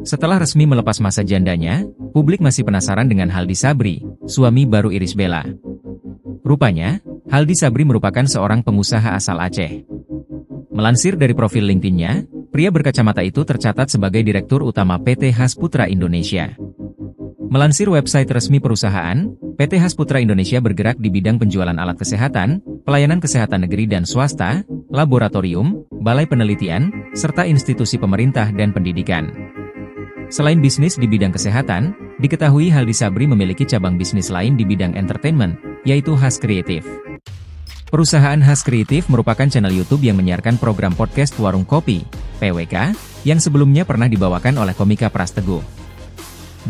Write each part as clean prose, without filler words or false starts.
Setelah resmi melepas masa jandanya, publik masih penasaran dengan Haldi Sabri, suami baru Irish Bella. Rupanya, Haldi Sabri merupakan seorang pengusaha asal Aceh. Melansir dari profil LinkedIn-nya, pria berkacamata itu tercatat sebagai Direktur Utama PT Hasputra Indonesia. Melansir website resmi perusahaan, PT Hasputra Indonesia bergerak di bidang penjualan alat kesehatan, pelayanan kesehatan negeri dan swasta, laboratorium, balai penelitian, serta institusi pemerintah dan pendidikan. Selain bisnis di bidang kesehatan, diketahui Haldi Sabri memiliki cabang bisnis lain di bidang entertainment, yaitu Has Kreatif. Perusahaan Has Kreatif merupakan channel YouTube yang menyiarkan program podcast Warung Kopi, PWK, yang sebelumnya pernah dibawakan oleh komika Pras Teguh.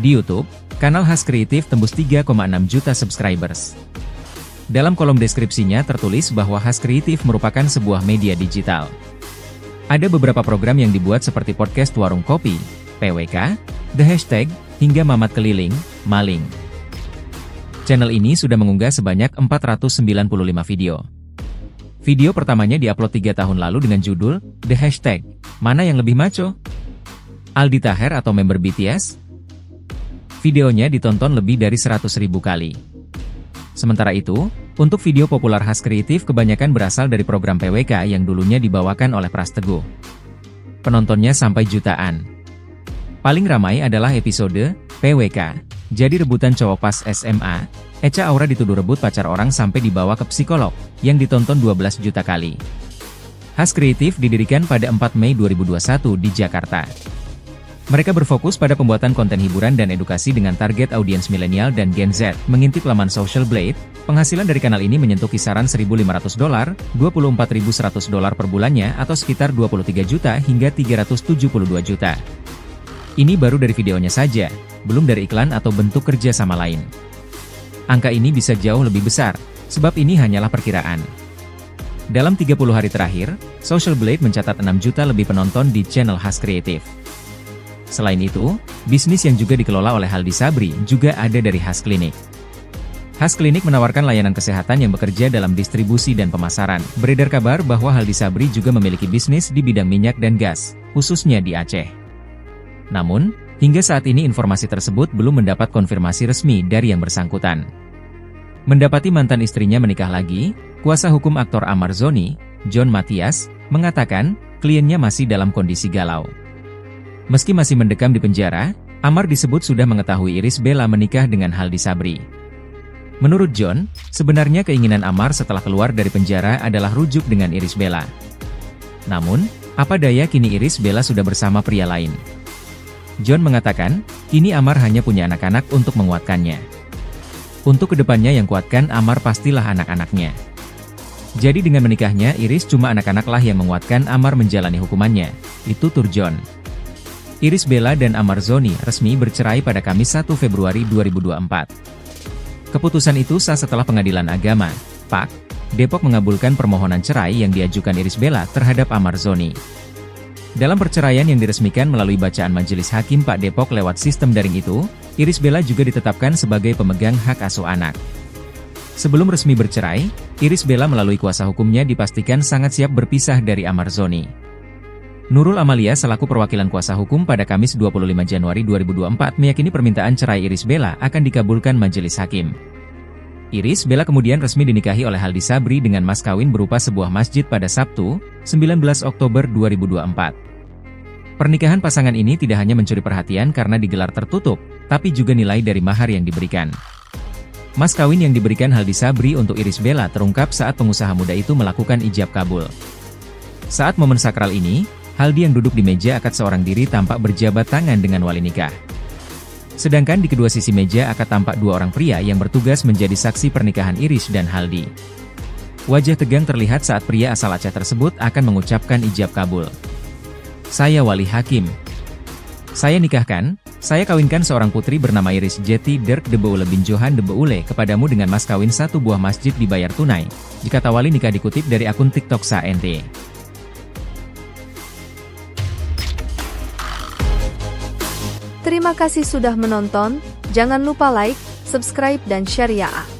Di YouTube, kanal Has Kreatif tembus 3,6 juta subscribers. Dalam kolom deskripsinya tertulis bahwa Has Kreatif merupakan sebuah media digital. Ada beberapa program yang dibuat seperti podcast Warung Kopi, PWK, The Hashtag, hingga Mamat Keliling, Maling. Channel ini sudah mengunggah sebanyak 495 video. Video pertamanya diupload 3 tahun lalu dengan judul, The Hashtag, mana yang lebih maco? Aldi Taher atau member BTS? Videonya ditonton lebih dari 100.000 kali. Sementara itu, untuk video populer Has Kreatif kebanyakan berasal dari program PWK yang dulunya dibawakan oleh Pras Teguh. Penontonnya sampai jutaan. Paling ramai adalah episode PWK, jadi rebutan cowok pas SMA, Echa Aura dituduh rebut pacar orang sampai dibawa ke psikolog, yang ditonton 12 juta kali. Has Kreatif didirikan pada 4 Mei 2021 di Jakarta. Mereka berfokus pada pembuatan konten hiburan dan edukasi dengan target audiens milenial dan Gen Z. Mengintip laman Social Blade, penghasilan dari kanal ini menyentuh kisaran $1.500, $24.100 per bulannya atau sekitar 23 juta hingga 372 juta. Ini baru dari videonya saja, belum dari iklan atau bentuk kerja sama lain. Angka ini bisa jauh lebih besar, sebab ini hanyalah perkiraan. Dalam 30 hari terakhir, Social Blade mencatat 6 juta lebih penonton di channel Has Kreatif. Selain itu, bisnis yang juga dikelola oleh Haldi Sabri juga ada dari Has Klinik. Has Klinik menawarkan layanan kesehatan yang bekerja dalam distribusi dan pemasaran. Beredar kabar bahwa Haldi Sabri juga memiliki bisnis di bidang minyak dan gas, khususnya di Aceh. Namun, hingga saat ini informasi tersebut belum mendapat konfirmasi resmi dari yang bersangkutan. Mendapati mantan istrinya menikah lagi, kuasa hukum aktor Amar Zoni, John Matias, mengatakan, kliennya masih dalam kondisi galau. Meski masih mendekam di penjara, Amar disebut sudah mengetahui Irish Bella menikah dengan Haldi Sabri. Menurut John, sebenarnya keinginan Amar setelah keluar dari penjara adalah rujuk dengan Irish Bella. Namun, apa daya kini Irish Bella sudah bersama pria lain. John mengatakan, kini Amar hanya punya anak-anak untuk menguatkannya. Untuk kedepannya yang kuatkan Amar pastilah anak-anaknya. Jadi dengan menikahnya Irish cuma anak-anaklah yang menguatkan Amar menjalani hukumannya, itu tur John. Irish Bella dan Amar Zoni resmi bercerai pada Kamis 1 Februari 2024. Keputusan itu sah setelah Pengadilan Agama, PAK, Depok mengabulkan permohonan cerai yang diajukan Irish Bella terhadap Amar Zoni. Dalam perceraian yang diresmikan melalui bacaan Majelis Hakim Pak Depok lewat sistem daring itu, Irish Bella juga ditetapkan sebagai pemegang hak asuh anak. Sebelum resmi bercerai, Irish Bella melalui kuasa hukumnya dipastikan sangat siap berpisah dari Amar Zoni. Nurul Amalia selaku perwakilan kuasa hukum pada Kamis 25 Januari 2024 meyakini permintaan cerai Irish Bella akan dikabulkan Majelis Hakim. Irish Bella kemudian resmi dinikahi oleh Haldi Sabri dengan mas kawin berupa sebuah masjid pada Sabtu, 19 Oktober 2024. Pernikahan pasangan ini tidak hanya mencuri perhatian karena digelar tertutup, tapi juga nilai dari mahar yang diberikan. Mas kawin yang diberikan Haldi Sabri untuk Irish Bella terungkap saat pengusaha muda itu melakukan ijab kabul. Saat momen sakral ini, Haldi yang duduk di meja akad seorang diri tampak berjabat tangan dengan wali nikah. Sedangkan di kedua sisi meja akad tampak dua orang pria yang bertugas menjadi saksi pernikahan Irish dan Haldi. Wajah tegang terlihat saat pria asal Aceh tersebut akan mengucapkan ijab kabul. Saya wali hakim. Saya nikahkan, saya kawinkan seorang putri bernama Irish Jeti Dirk de Beule bin Johan de Beule kepadamu dengan mas kawin satu buah masjid dibayar tunai. Jika wali nikah dikutip dari akun TikTok SaNT. Terima kasih sudah menonton, jangan lupa like, subscribe dan share ya.